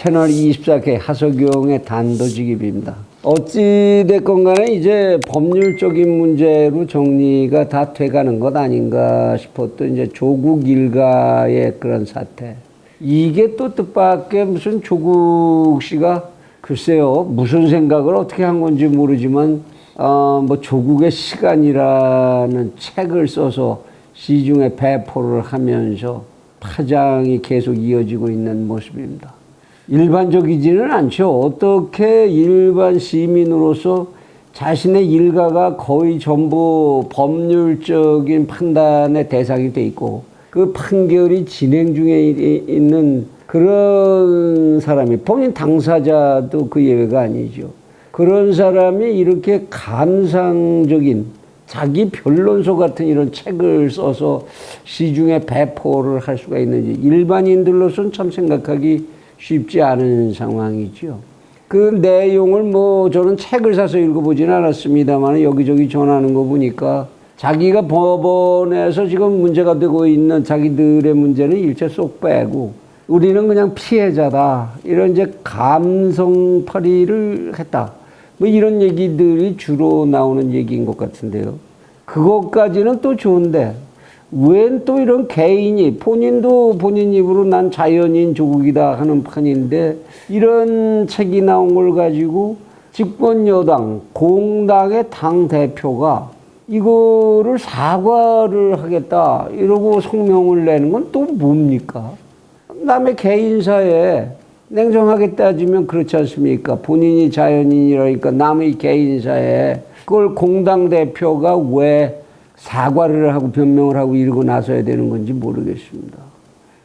채널 24K 하석영의 단도직입입니다. 어찌됐건 간에 이제 법률적인 문제로 정리가 다 돼가는 것 아닌가 싶었던 이제 조국 일가의 그런 사태. 이게 또 뜻밖의 무슨 조국 씨가 글쎄요, 무슨 생각을 어떻게 한 건지 모르지만, 뭐 조국의 시간이라는 책을 써서 시중에 배포를 하면서 파장이 계속 이어지고 있는 모습입니다. 일반적이지는 않죠. 어떻게 일반 시민으로서 자신의 일가가 거의 전부 법률적인 판단의 대상이 돼 있고 그 판결이 진행 중에 있는 그런 사람이, 본인 당사자도 그 예외가 아니죠. 그런 사람이 이렇게 감상적인 자기 변론서 같은 이런 책을 써서 시중에 배포를 할 수가 있는지 일반인들로서는 참 생각하기 쉽지 않은 상황이죠. 그 내용을 뭐 저는 책을 사서 읽어보지는 않았습니다만 여기저기 전하는 거 보니까 자기가 법원에서 지금 문제가 되고 있는 자기들의 문제는 일체 쏙 빼고 우리는 그냥 피해자다, 이런 이제 감성팔이를 했다, 뭐 이런 얘기들이 주로 나오는 얘기인 것 같은데요. 그것까지는 또 좋은데 웬 또 이런 개인이, 본인도 본인 입으로 난 자연인 조국이다 하는 판인데 이런 책이 나온 걸 가지고 집권 여당 공당의 당대표가 이거를 사과를 하겠다 이러고 성명을 내는 건 또 뭡니까? 남의 개인사에 냉정하게 따지면 그렇지 않습니까? 본인이 자연인이라니까 남의 개인사에 그걸 공당 대표가 왜 사과를 하고 변명을 하고 이러고 나서야 되는 건지 모르겠습니다.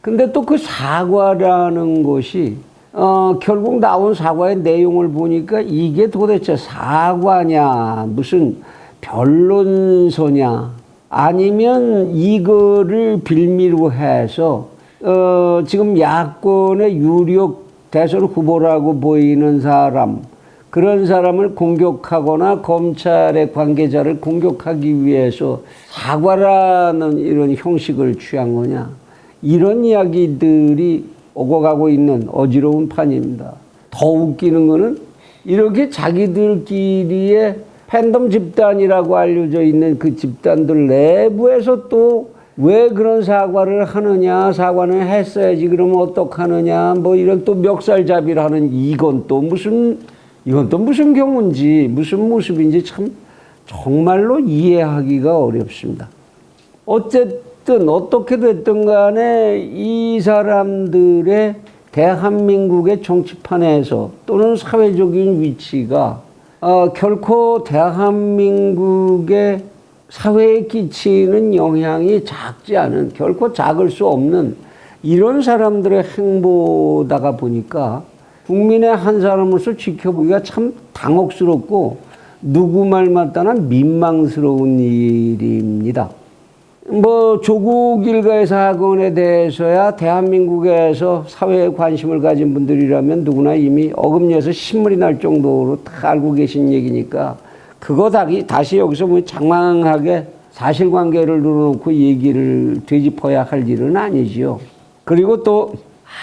근데 또 그 사과라는 것이 결국 나온 사과의 내용을 보니까 이게 도대체 사과냐, 무슨 변론서냐, 아니면 이거를 빌미로 해서 지금 야권의 유력 대선 후보라고 보이는 사람, 그런 사람을 공격하거나 검찰의 관계자를 공격하기 위해서 사과라는 이런 형식을 취한 거냐, 이런 이야기들이 오고 가고 있는 어지러운 판입니다. 더 웃기는 거는 이렇게 자기들끼리의 팬덤 집단이라고 알려져 있는 그 집단들 내부에서 또 왜 그런 사과를 하느냐, 사과는 했어야지 그러면 어떡하느냐, 뭐 이런 또 멱살잡이를 하는, 이건 또 무슨 경우인지 무슨 모습인지 참 정말로 이해하기가 어렵습니다. 어쨌든 어떻게 됐든 간에 이 사람들의 대한민국의 정치판에서 또는 사회적인 위치가 결코 대한민국의 사회에 끼치는 영향이 작지 않은, 결코 작을 수 없는 이런 사람들의 행보다가 보니까 국민의 한 사람으로서 지켜보기가 참 당혹스럽고 누구 말 맞다나 민망스러운 일입니다. 뭐 조국 일가의 사건에 대해서야 대한민국에서 사회에 관심을 가진 분들이라면 누구나 이미 어금니에서 신물이 날 정도로 다 알고 계신 얘기니까 그거 다시 여기서 뭐 장황하게 사실관계를 늘어놓고 얘기를 되짚어야 할 일은 아니지요. 그리고 또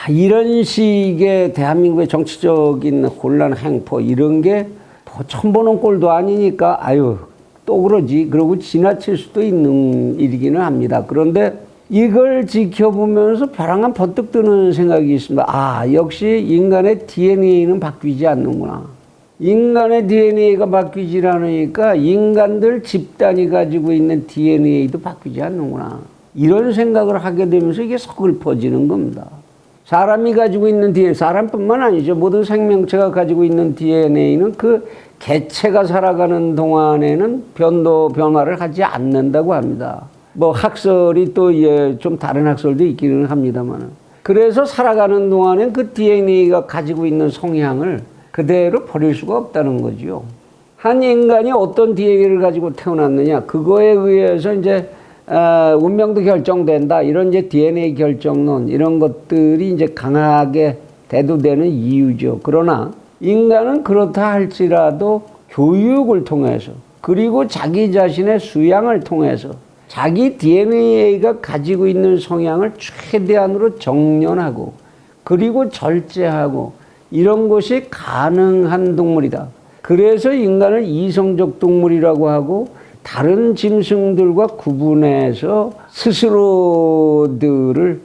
이런 식의 대한민국의 정치적인 혼란 행포, 이런 게 처음 보는 꼴도 아니니까 아유 또 그러지 그러고 지나칠 수도 있는 일이기는 합니다. 그런데 이걸 지켜보면서 벼랑한 번뜩 드는 생각이 있습니다. 아, 역시 인간의 DNA는 바뀌지 않는구나. 인간의 DNA가 바뀌지 않으니까 인간들 집단이 가지고 있는 DNA도 바뀌지 않는구나, 이런 생각을 하게 되면서 이게 서글퍼지는 겁니다. 사람이 가지고 있는 DNA, 사람뿐만 아니죠. 모든 생명체가 가지고 있는 DNA는 그 개체가 살아가는 동안에는 변화를 하지 않는다고 합니다. 뭐 학설이 또 좀 다른 학설도 있기는 합니다만, 그래서 살아가는 동안엔 그 DNA가 가지고 있는 성향을 그대로 버릴 수가 없다는 거죠. 한 인간이 어떤 DNA를 가지고 태어났느냐, 그거에 의해서 이제 운명도 결정된다, 이런 이제 DNA 결정론, 이런 것들이 이제 강하게 대두되는 이유죠. 그러나 인간은 그렇다 할지라도 교육을 통해서, 그리고 자기 자신의 수양을 통해서 자기 DNA가 가지고 있는 성향을 최대한으로 정련하고 그리고 절제하고 이런 것이 가능한 동물이다. 그래서 인간을 이성적 동물이라고 하고 다른 짐승들과 구분해서 스스로들을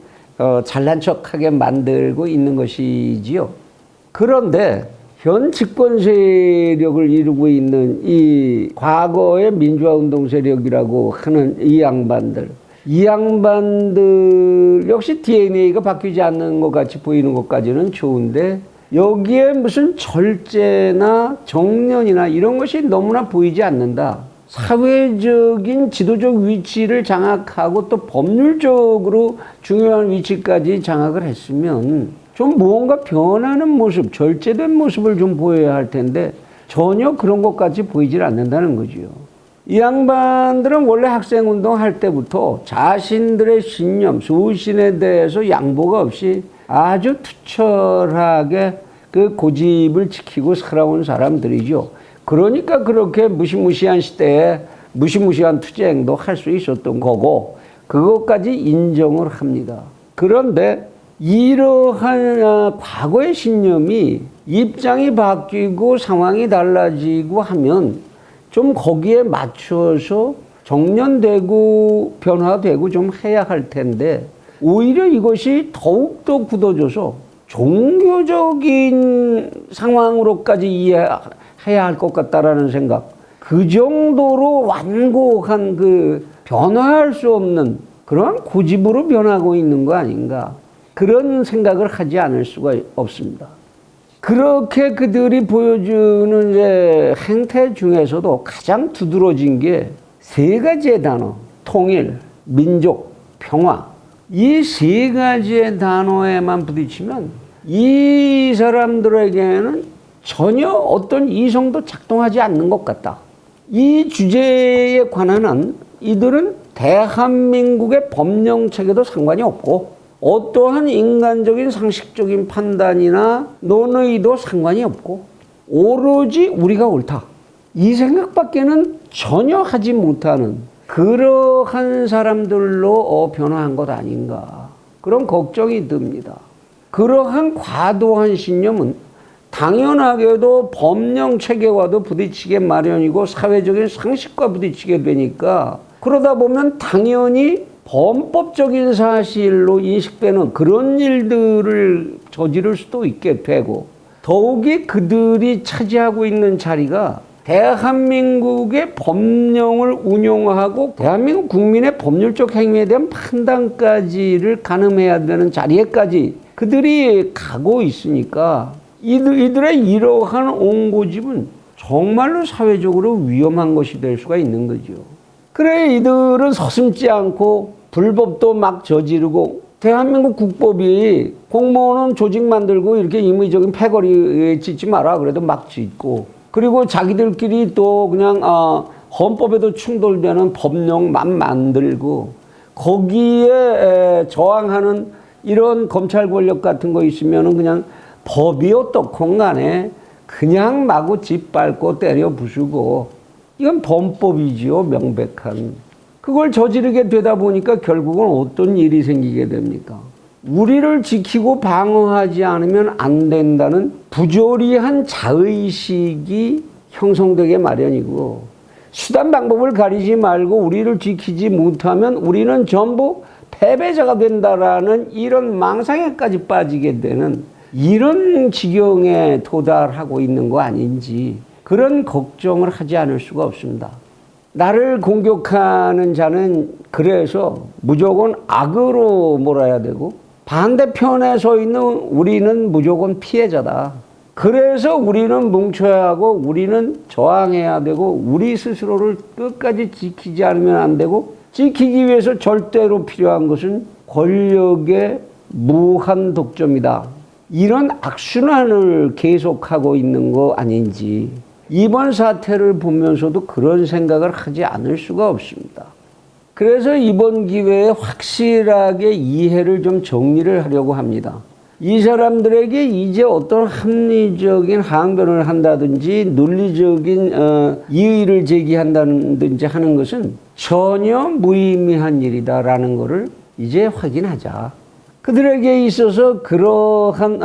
잘난 척하게 만들고 있는 것이지요. 그런데 현 집권 세력을 이루고 있는 이 과거의 민주화운동 세력이라고 하는 이 양반들 역시 DNA가 바뀌지 않는 것 같이 보이는 것까지는 좋은데 여기에 무슨 절제나 정년이나 이런 것이 너무나 보이지 않는다. 사회적인 지도적 위치를 장악하고 또 법률적으로 중요한 위치까지 장악을 했으면 좀 무언가 변하는 모습, 절제된 모습을 좀 보여야 할 텐데 전혀 그런 것까지 보이질 않는다는 거지요. 이 양반들은 원래 학생운동 할 때부터 자신들의 신념, 소신에 대해서 양보가 없이 아주 투철하게 그 고집을 지키고 살아온 사람들이죠. 그러니까 그렇게 무시무시한 시대에 무시무시한 투쟁도 할 수 있었던 거고 그것까지 인정을 합니다. 그런데 이러한 과거의 신념이 입장이 바뀌고 상황이 달라지고 하면 좀 거기에 맞춰서 정년되고 변화되고 좀 해야 할 텐데 오히려 이것이 더욱더 굳어져서 종교적인 상황으로까지 이해해야 할 것 같다라는 생각. 그 정도로 완고한 그 변화할 수 없는 그러한 고집으로 변하고 있는 거 아닌가. 그런 생각을 하지 않을 수가 없습니다. 그렇게 그들이 보여주는 이제 행태 중에서도 가장 두드러진 게 세 가지의 단어. 통일, 민족, 평화. 이 세 가지의 단어에만 부딪히면 이 사람들에게는 전혀 어떤 이성도 작동하지 않는 것 같다. 이 주제에 관한 한 이들은 대한민국의 법령체계도 상관이 없고 어떠한 인간적인 상식적인 판단이나 논의도 상관이 없고 오로지 우리가 옳다. 이 생각밖에는 전혀 하지 못하는 그러한 사람들로 변화한 것 아닌가. 그런 걱정이 듭니다. 그러한 과도한 신념은 당연하게도 법령 체계와도 부딪히게 마련이고 사회적인 상식과 부딪히게 되니까 그러다 보면 당연히 범법적인 사실로 인식되는 그런 일들을 저지를 수도 있게 되고 더욱이 그들이 차지하고 있는 자리가 대한민국의 법령을 운용하고 대한민국 국민의 법률적 행위에 대한 판단까지를 가늠해야 되는 자리에까지 그들이 가고 있으니까 이들의 이러한 옹고집은 정말로 사회적으로 위험한 것이 될 수가 있는 거죠. 그래 이들은 서슴지 않고 불법도 막 저지르고 대한민국 국법이 공무원은 조직 만들고 이렇게 임의적인 패거리 짓지 마라 그래도 막 짓고 그리고 자기들끼리 또 그냥 헌법에도 충돌되는 법령만 만들고 거기에 저항하는 이런 검찰 권력 같은 거 있으면은 그냥 법이 어떻건 간에 그냥 마구 짓밟고 때려 부수고 이건 범법이지요, 명백한. 그걸 저지르게 되다 보니까 결국은 어떤 일이 생기게 됩니까? 우리를 지키고 방어하지 않으면 안 된다는 부조리한 자의식이 형성되게 마련이고 수단 방법을 가리지 말고 우리를 지키지 못하면 우리는 전부 패배자가 된다라는 이런 망상에까지 빠지게 되는 이런 지경에 도달하고 있는 거 아닌지 그런 걱정을 하지 않을 수가 없습니다. 나를 공격하는 자는 그래서 무조건 악으로 몰아야 되고 반대편에 서 있는 우리는 무조건 피해자다. 그래서 우리는 뭉쳐야 하고 우리는 저항해야 되고 우리 스스로를 끝까지 지키지 않으면 안 되고 지키기 위해서 절대로 필요한 것은 권력의 무한 독점이다. 이런 악순환을 계속하고 있는 거 아닌지 이번 사태를 보면서도 그런 생각을 하지 않을 수가 없습니다. 그래서 이번 기회에 확실하게 이해를 좀 정리를 하려고 합니다. 이 사람들에게 이제 어떤 합리적인 항변을 한다든지 논리적인 이의를 제기한다든지 하는 것은 전혀 무의미한 일이다라는 것을 이제 확인하자. 그들에게 있어서 그러한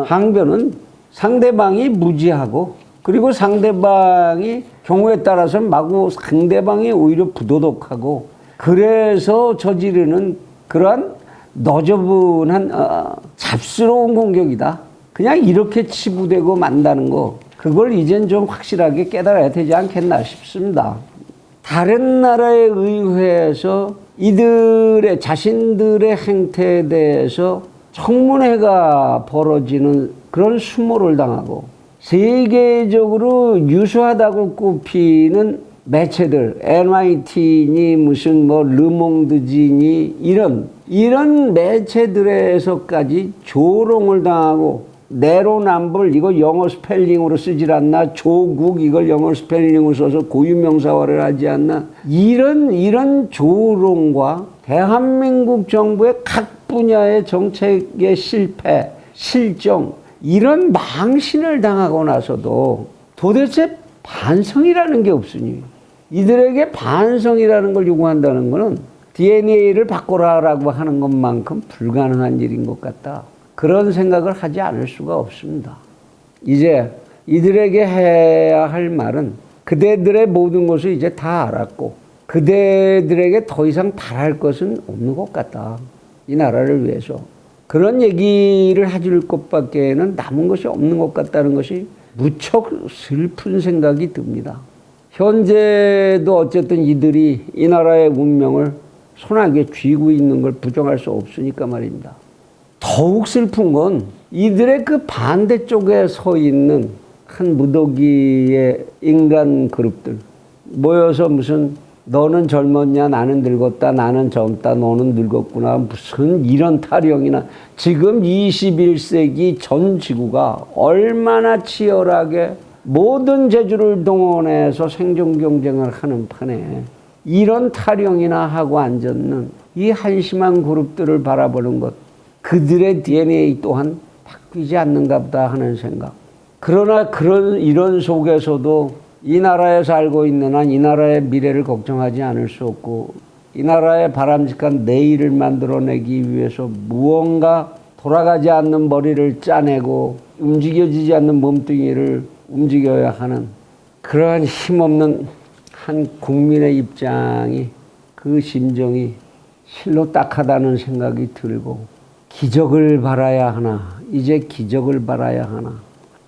항변은 상대방이 무지하고 그리고 상대방이 경우에 따라서는 마구 상대방이 오히려 부도덕하고 그래서 저지르는 그러한 너저분한 잡스러운 공격이다. 그냥 이렇게 치부되고 만다는 거 그걸 이젠 좀 확실하게 깨달아야 되지 않겠나 싶습니다. 다른 나라의 의회에서 이들의 자신들의 행태에 대해서 청문회가 벌어지는 그런 수모를 당하고 세계적으로 유수하다고 꼽히는 매체들 NYT니 무슨 뭐 르몽드지니 이런 매체들에서까지 조롱을 당하고 내로남불 이거 영어 스펠링으로 쓰질 않나 조국 이걸 영어 스펠링으로 써서 고유명사화를 하지 않나 이런 조롱과 대한민국 정부의 각 분야의 정책의 실패 실정 이런 망신을 당하고 나서도 도대체 반성이라는 게 없으니 이들에게 반성이라는 걸 요구한다는 것은 DNA를 바꿔라라고 하는 것만큼 불가능한 일인 것 같다. 그런 생각을 하지 않을 수가 없습니다. 이제 이들에게 해야 할 말은 그대들의 모든 것을 이제 다 알았고 그대들에게 더 이상 바랄 것은 없는 것 같다. 이 나라를 위해서. 그런 얘기를 해줄 것밖에는 남은 것이 없는 것 같다는 것이 무척 슬픈 생각이 듭니다. 현재도 어쨌든 이들이 이 나라의 운명을 손아귀에 쥐고 있는 걸 부정할 수 없으니까 말입니다. 더욱 슬픈 건 이들의 그 반대쪽에 서 있는 한 무더기의 인간 그룹들 모여서 무슨 너는 젊었냐 나는 늙었다 나는 젊다 너는 늙었구나 무슨 이런 타령이나 지금 21세기 전 지구가 얼마나 치열하게 모든 재주를 동원해서 생존 경쟁을 하는 판에 이런 타령이나 하고 앉았는 이 한심한 그룹들을 바라보는 것 그들의 DNA 또한 바뀌지 않는가 보다 하는 생각. 그러나 이런 속에서도 이 나라에 살고 있는 한 이 나라의 미래를 걱정하지 않을 수 없고 이 나라의 바람직한 내일을 만들어내기 위해서 무언가 돌아가지 않는 머리를 짜내고 움직여지지 않는 몸뚱이를 움직여야 하는 그러한 힘없는 한 국민의 입장이 그 심정이 실로 딱하다는 생각이 들고 기적을 바라야 하나 이제 기적을 바라야 하나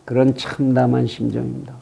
그런 참담한 심정입니다.